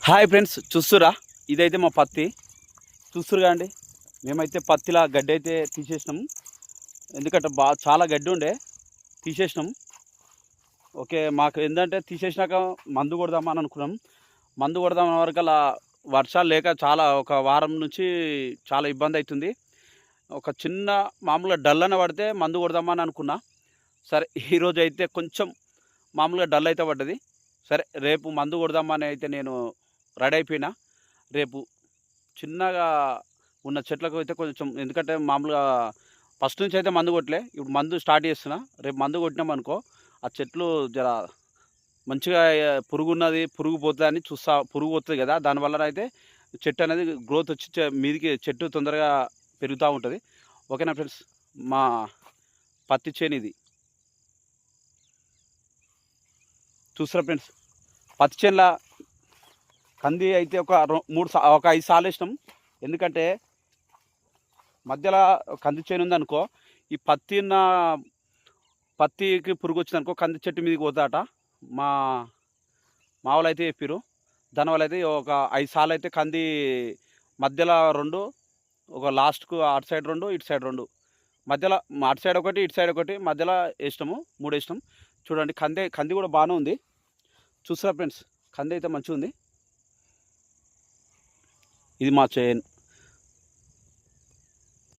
Hi friends, చూస్తురా ఇదైతే మా పత్తి చూస్తురుగా అండి. మేమైతే పత్తిలా గడ్డి అయితే తీసేసినాం, ఎందుకంటే చాలా గడ్డి ఉండే తీసేసినాం. ఓకే, మాకు ఏంటంటే తీసేసినాక మందు కొడదామని అనుకున్నాం. మందు కొడదామన్న వరకు అలా వర్షాలు లేక ఒక వారం నుంచి చాలా ఇబ్బంది అవుతుంది. ఒక చిన్న మామూలుగా డల్ అని పడితే మందు కొడదామని అనుకున్నా. సరే, ఈరోజు అయితే కొంచెం మామూలుగా డల్ అయితే పడ్డది. సరే, రేపు మందు కొడదామని అయితే నేను రెడీ అయిపోయినా. రేపు చిన్నగా ఉన్న చెట్లకు అయితే కొంచెం, ఎందుకంటే మామూలుగా ఫస్ట్ నుంచి అయితే మందు కొట్టలే, ఇప్పుడు మందు స్టార్ట్ చేస్తున్నా. రేపు మందు కొట్టినామనుకో ఆ చెట్లు జర మంచిగా పురుగు పోతుంది అని చూస్తా. పురుగు పోతుంది కదా, దానివల్ల అయితే చెట్టు అనేది గ్రోత్ వచ్చి మీదికి చెట్టు తొందరగా పెరుగుతూ ఉంటుంది. ఓకేనా ఫ్రెండ్స్, మా పత్తి చేను ఇది చూస్తారా ఫ్రెండ్స్. పత్తి చేనులో కంది అయితే ఒక 5 సార్లు వేసినాం. ఎందుకంటే మధ్యలో కంది చేను ఉందనుకో, ఈ పత్తికి పురుగు వచ్చిందనుకో కంది చెట్టు మీదకి పోతాట. మా వాళ్ళు అయితే చెప్పారు. దానివల్ల అయితే ఒక 5 సార్లు అయితే కంది మధ్యలో 2, ఒక లాస్ట్కు అటు సైడ్ 2, ఇటు సైడ్ 2, మధ్యలో అటు సైడ్ ఒకటి, ఇటు సైడ్ ఒకటి, మధ్యలో వేసినాము. 3 వేసినాం. చూడండి, కంది కూడా బాగానే ఉంది. చూస్తారా ఫ్రెండ్స్, కంది అయితే మంచిగా ఉంది. ఇది మా చేను.